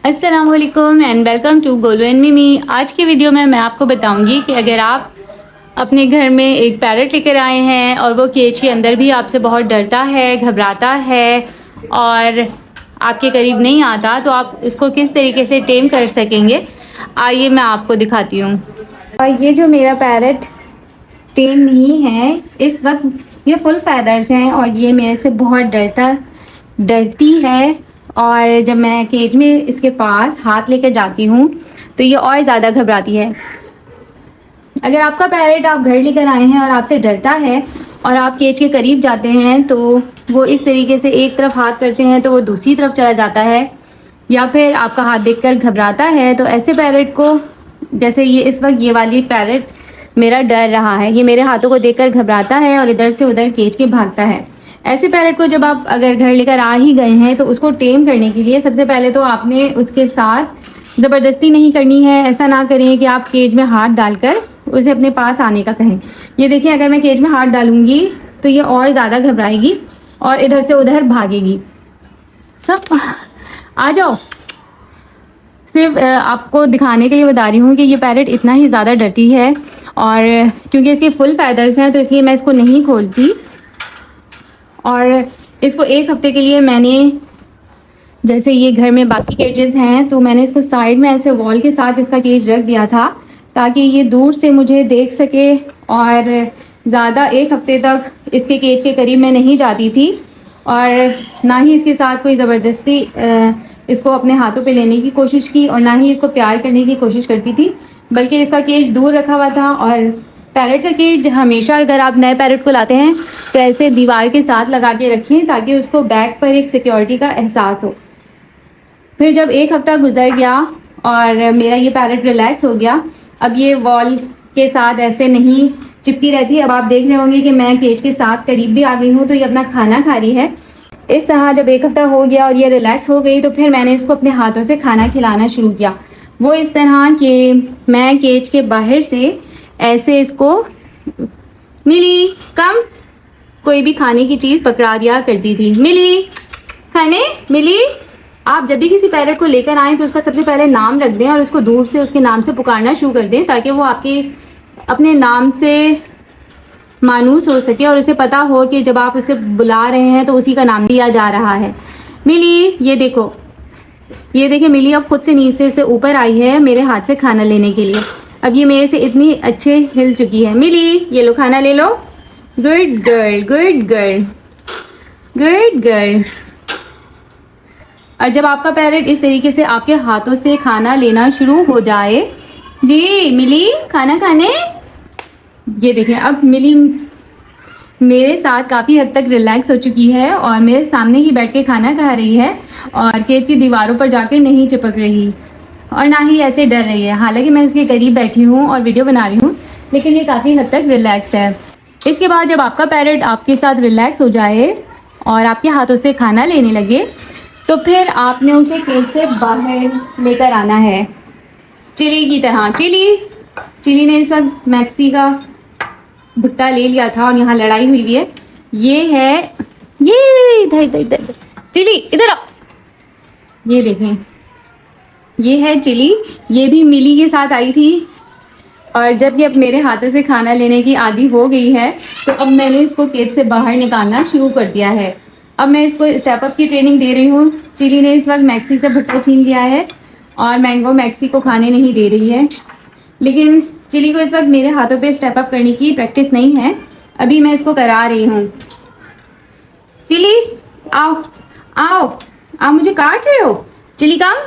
अस्सलाम वालेकुम and welcome to Golu and Mimi. आज की वीडियो में मैं आपको बताऊंगी कि अगर आप अपने घर में एक पैरट लेकर आए हैं और वो केज के अंदर भी आपसे बहुत डरता है, घबराता है और आपके करीब नहीं आता, तो आप इसको किस तरीके से टेम कर सकेंगे, आइए मैं आपको दिखाती हूँ। और ये जो मेरा पैरट टेम नहीं है इस वक्त, ये फुल फैदर्स हैं और ये मेरे से बहुत डरती है। और जब मैं केज में इसके पास हाथ लेकर जाती हूँ तो ये और ज़्यादा घबराती है। अगर आपका पैरट आप घर लेकर आए हैं और आपसे डरता है और आप केज के करीब जाते हैं तो वो इस तरीके से एक तरफ हाथ करते हैं तो वो दूसरी तरफ चला जाता है, या फिर आपका हाथ देखकर घबराता है, तो ऐसे पैरट को, जैसे ये इस वक्त ये वाली पैरट मेरा डर रहा है, ये मेरे हाथों को देखकर घबराता है और इधर से उधर केज के भागता है। ऐसे पैरट को जब आप अगर घर लेकर आ ही गए हैं तो उसको टेम करने के लिए सबसे पहले तो आपने उसके साथ ज़बरदस्ती नहीं करनी है। ऐसा ना करें कि आप केज में हाथ डालकर उसे अपने पास आने का कहें। ये देखिए, अगर मैं केज में हाथ डालूंगी तो ये और ज़्यादा घबराएगी और इधर से उधर भागेगी। सब आ जाओ। सिर्फ आपको दिखाने के लिए बता रही हूँ कि ये पैरट इतना ही ज़्यादा डरती है, और क्योंकि इसके फुल फैदर्स हैं तो इसलिए मैं इसको नहीं खोलती। और इसको एक हफ़्ते के लिए मैंने, जैसे ये घर में बाकी केजेस हैं, तो मैंने इसको साइड में ऐसे वॉल के साथ इसका केज रख दिया था ताकि ये दूर से मुझे देख सके। और ज़्यादा एक हफ़्ते तक इसके केज के करीब मैं नहीं जाती थी और ना ही इसके साथ कोई ज़बरदस्ती इसको अपने हाथों पे लेने की कोशिश की और ना ही इसको प्यार करने की कोशिश करती थी, बल्कि इसका केज दूर रखा हुआ था। और पैरट का केज हमेशा, अगर आप नए पैरट को लाते हैं तो ऐसे दीवार के साथ लगा के रखें ताकि उसको बैक पर एक सिक्योरिटी का एहसास हो। फिर जब एक हफ़्ता गुजर गया और मेरा ये पैरट रिलैक्स हो गया, अब ये वॉल के साथ ऐसे नहीं चिपकी रहती। अब आप देख रहे होंगे कि मैं केज के साथ करीब भी आ गई हूँ, तो ये अपना खाना खा रही है। इस तरह जब एक हफ़्ता हो गया और ये रिलैक्स हो गई तो फिर मैंने इसको अपने हाथों से खाना खिलाना शुरू किया। वो इस तरह कि मैं केज के बाहर से ऐसे इसको, मिली कम, कोई भी खाने की चीज़ पकड़ा दिया करती थी। मिली खाने, मिली। आप जब भी किसी पैरट को लेकर आएँ तो उसका सबसे पहले नाम रख दें और उसको दूर से उसके नाम से पुकारना शुरू कर दें ताकि वो आपके अपने नाम से मानूस हो सके और उसे पता हो कि जब आप उसे बुला रहे हैं तो उसी का नाम दिया जा रहा है। मिली, ये देखो, ये देखिए, मिली अब खुद से नीचे से ऊपर आई है मेरे हाथ से खाना लेने के लिए। अब ये मेरे से इतनी अच्छे हिल चुकी है। मिली, ये लो, खाना ले लो। Good girl, good girl, good girl. और जब आपका पैरट इस तरीके से आपके हाथों से खाना लेना शुरू हो जाए, जी मिली खाना खाने, ये देखें, अब मिली मेरे साथ काफ़ी हद तक रिलैक्स हो चुकी है और मेरे सामने ही बैठ के खाना खा रही है और केज की दीवारों पर जाके नहीं चिपक रही और ना ही ऐसे डर रही है। हालांकि मैं इसके करीब बैठी हूँ और वीडियो बना रही हूँ, लेकिन ये काफ़ी हद तक रिलैक्स्ड है। इसके बाद जब आपका पैरट आपके साथ रिलैक्स हो जाए और आपके हाथों से खाना लेने लगे तो फिर आपने उसे केज से बाहर लेकर आना है, चिली की तरह। चिली ने इस वक्त मैक्सी का भुट्टा ले लिया था और यहाँ लड़ाई हुई है। ये है, ये इधर इधर इधर, चिली इधर आओ। ये देखें, ये है चिली, ये भी मिली के साथ आई थी। और जब ये अब मेरे हाथों से खाना लेने की आदी हो गई है तो अब मैंने इसको केज से बाहर निकालना शुरू कर दिया है। अब मैं इसको स्टेप अप की ट्रेनिंग दे रही हूँ। चिली ने इस वक्त मैक्सी से भुट्टा छीन लिया है और मैंगो मैक्सी को खाने नहीं दे रही है, लेकिन चिली को इस वक्त मेरे हाथों पे स्टेप अप करने की प्रैक्टिस नहीं है, अभी मैं इसको करा रही हूँ। चिली आओ आओ आप मुझे काट रहे हो, चिली कम।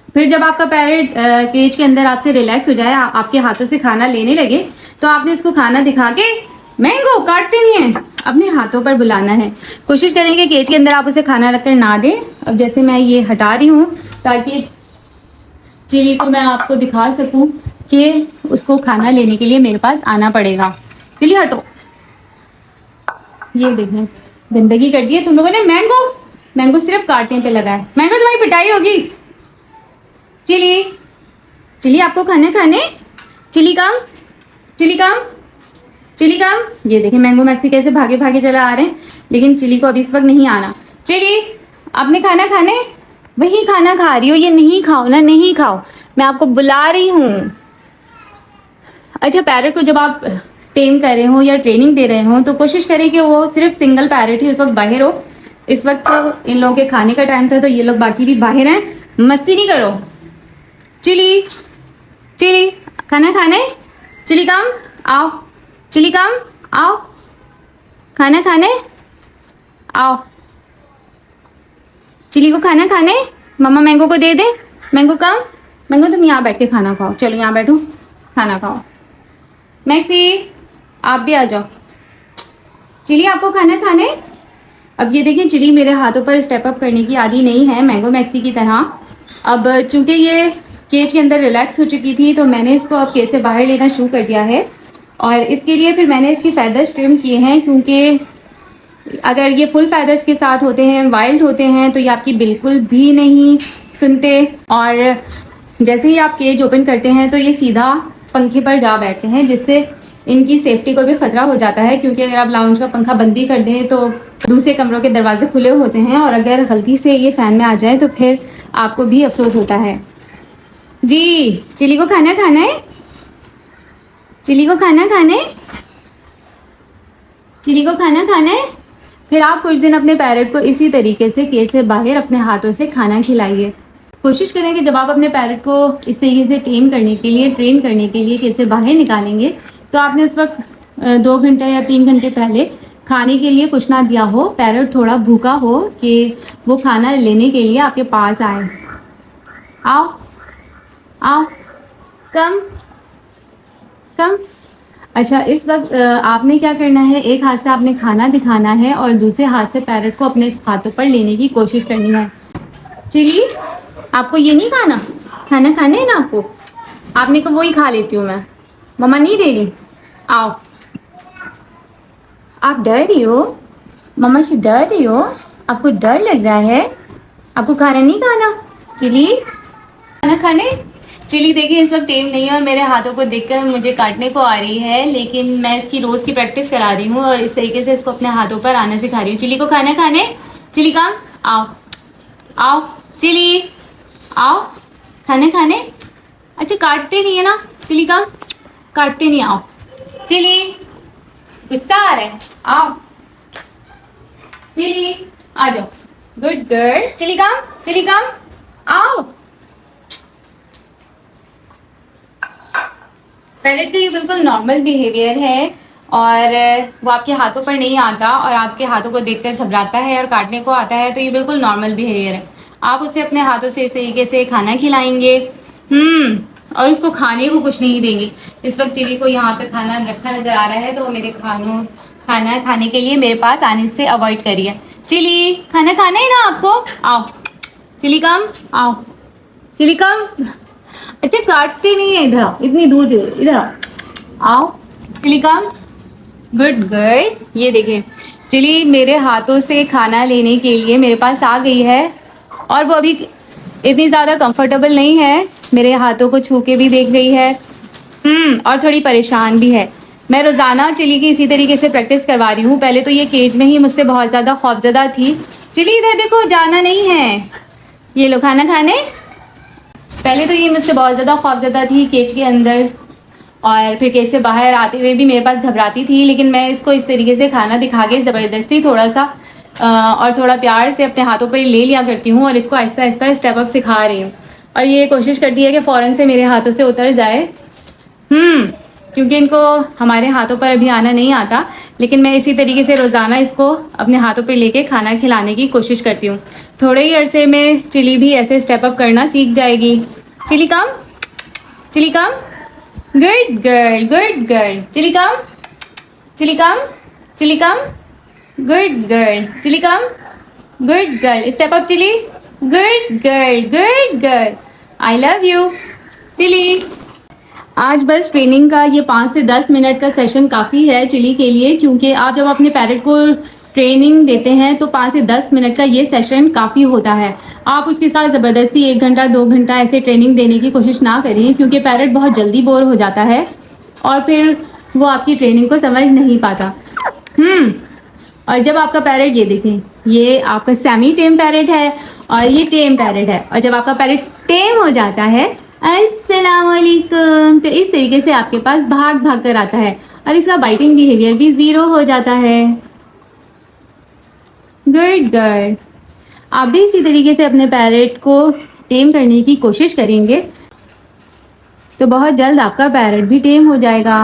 फिर जब आपका पैरट केज के अंदर आपसे रिलैक्स हो जाए, आपके हाथों से खाना लेने लगे, तो आपने इसको खाना दिखा के, मैंगो काटते नहीं है, अपने हाथों पर बुलाना है। कोशिश करें कि केज के अंदर आप उसे खाना रखकर ना दें। अब जैसे मैं ये हटा रही हूँ ताकि चिली को मैं आपको दिखा सकूं कि उसको खाना लेने के लिए मेरे पास आना पड़ेगा। चिली हटो, ये देखें, गंदगी कर दी है तुम लोगों ने। मैंगो सिर्फ काटने पे लगा है। मैंगो तुम्हारी पिटाई होगी। चिली आपको खाने, chilli come, Chilli come, Chilli कम। ये देखें, मैंगो मैक्सी कैसे भागे भागे चला आ रहे हैं, लेकिन चिली को अभी इस वक्त नहीं आना। चिली आपने खाना खाने, वही खाना खा रही हो, ये नहीं खाओ ना, नहीं खाओ, मैं आपको बुला रही हूँ। अच्छा, पैरट को जब आप टेम कर रहे हो या ट्रेनिंग दे रहे हो तो कोशिश करें कि वो सिर्फ सिंगल पैरट ही उस वक्त बाहर हो। इस वक्त तो इन लोगों के खाने का टाइम था तो ये लोग बाकी भी बाहर हैं। मस्ती नहीं करो। चिली, चिली खाना खाने, चिली कम आओ, चिली कम आओ, खाना खाने आओ। चिली को खाना खाने, मम्मा मैंगो को दे दे। मैंगो कम, मैंगो तुम यहाँ बैठ के खाना खाओ। चलो यहाँ बैठो, खाना खाओ। मैक्सी आप भी आ जाओ। चिली आपको खाना खाने। अब ये देखिए, चिली मेरे हाथों पर स्टेप अप करने की आदी नहीं है मैंगो मैक्सी की तरह। अब चूंकि ये केज के अंदर रिलैक्स हो चुकी थी तो मैंने इसको अब केज से बाहर लेना शुरू कर दिया है। और इसके लिए फिर मैंने इसकी फैदर्स ट्रिम किए हैं, क्योंकि अगर ये फुल फैदर्स के साथ होते हैं, वाइल्ड होते हैं, तो ये आपकी बिल्कुल भी नहीं सुनते। और जैसे ही आप केज ओपन करते हैं तो ये सीधा पंखे पर जा बैठते हैं, जिससे इनकी सेफ्टी को भी ख़तरा हो जाता है। क्योंकि अगर आप लाउंज का पंखा बंद भी कर दें तो दूसरे कमरों के दरवाजे खुले होते हैं और अगर गलती से ये फ़ैन में आ जाए तो फिर आपको भी अफसोस होता है। जी, चिली को खाना खाना है, चिली को खाना खाने, चिली को खाना खाना है। फिर आप कुछ दिन अपने पैरट को इसी तरीके से केज से बाहर अपने हाथों से खाना खिलाइए। कोशिश करें कि जब आप अपने पैरट को इस तरीके से ट्रेन करने के लिए केज से बाहर निकालेंगे तो आपने उस वक्त 2 घंटे या 3 घंटे पहले खाने के लिए कुछ ना दिया हो, पैरट थोड़ा भूखा हो कि वो खाना लेने के लिए आपके पास आए। आओ आओ, कम कम। अच्छा, इस वक्त आपने क्या करना है, एक हाथ से आपने खाना दिखाना है और दूसरे हाथ से पैरट को अपने हाथों पर लेने की कोशिश करनी है। चिली, आपको ये नहीं खाना, खाना खाना है ना आपको, आपने को वही खा लेती हूँ मैं, मम्मा नहीं दे रही। आओ, आप डर रही हो, मम्मा से डर रही हो, आपको डर लग रहा है, आपको खाना नहीं खाना। चिली खाना खाने। चिली देखिए इस वक्त टेम नहीं है और मेरे हाथों को देखकर मुझे काटने को आ रही है, लेकिन मैं इसकी रोज़ की प्रैक्टिस करा रही हूँ और इस तरीके से इसको अपने हाथों पर आना सिखा रही हूँ। चिली को खाना खाने, चिली काम आओ, आओ चिली आओ, खाना खाने। अच्छा, काटते नहीं है ना चिली काम, काटते नहीं। आओ चिली, गुस्सा आ रहा है, आओ चिली आ जाओ, गुड गर्ल। चिली काम आओ। पैरट का ये बिल्कुल नॉर्मल बिहेवियर है और वो आपके हाथों पर नहीं आता और आपके हाथों को देखकर घबराता है और काटने को आता है, तो ये बिल्कुल नॉर्मल बिहेवियर है। आप उसे अपने हाथों से इस तरीके से खाना खिलाएंगे और उसको खाने को कुछ नहीं देंगे। इस वक्त चिली को यहाँ पे खाना रखा नजर आ रहा है तो मेरे खाना खाने के लिए मेरे पास आने से अवॉइड करिए। चिली खाना खाना है ना आपको, आओ चिली कम आओ, चिली कम। अच्छा, काटती नहीं है, इधर आओ, इतनी दूर इधर आओ, चिली कम, गुड गर्ल। ये देखें, चिली मेरे हाथों से खाना लेने के लिए मेरे पास आ गई है और वो अभी इतनी ज़्यादा कंफर्टेबल नहीं है, मेरे हाथों को छू के भी देख रही है और थोड़ी परेशान भी है। मैं रोज़ाना चिली की इसी तरीके से प्रैक्टिस करवा रही हूँ। पहले तो ये केज में ही मुझसे बहुत ज़्यादा खौफज़दा थी। चिली इधर देखो, जाना नहीं है, ये लो खाना खाने। पहले तो ये मुझसे बहुत ज़्यादा खौफज़दा थी केज के अंदर और फिर केज से बाहर आते हुए भी मेरे पास घबराती थी, लेकिन मैं इसको इस तरीके से खाना दिखा के ज़बरदस्ती थोड़ा सा और थोड़ा प्यार से अपने हाथों पर ले लिया करती हूँ और इसको आहिस्ता आहिस्ता स्टेप अप सिखा रही हूँ। और ये कोशिश करती है कि फ़ौरन से मेरे हाथों से उतर जाए, क्योंकि इनको हमारे हाथों पर अभी आना नहीं आता, लेकिन मैं इसी तरीके से रोज़ाना इसको अपने हाथों पे लेके खाना खिलाने की कोशिश करती हूँ। थोड़े ही अरसे में चिली भी ऐसे स्टेप अप करना सीख जाएगी। Chilli come, Chilli come, good girl, good girl. Chilli come, Chilli come, Chilli come, good girl. Chilli come, good girl. Step up Chilli, good girl, good girl. I love you Chilli. आज बस training का ये 5 से 10 minute का session काफ़ी है chilli के लिए, क्योंकि आप जब अपने पैरट को ट्रेनिंग देते हैं तो 5 से 10 मिनट का ये सेशन काफ़ी होता है। आप उसके साथ ज़बरदस्ती 1 घंटा 2 घंटा ऐसे ट्रेनिंग देने की कोशिश ना करें, क्योंकि पैरट बहुत जल्दी बोर हो जाता है और फिर वो आपकी ट्रेनिंग को समझ नहीं पाता। और जब आपका पैरट, ये देखें, ये आपका सेमी टेम पैरट है और ये टेम पैरेट है। और जब आपका पैरेट टेम हो जाता है, अस्सलाम वालेकुम, तो इस तरीके से आपके पास भाग भाग कर आता है और इसका बाइटिंग बिहेवियर भी 0 हो जाता है। Good good. आप भी इसी तरीके से अपने पैरेट को टेम करने की कोशिश करेंगे तो बहुत जल्द आपका पैरेट भी टेम हो जाएगा।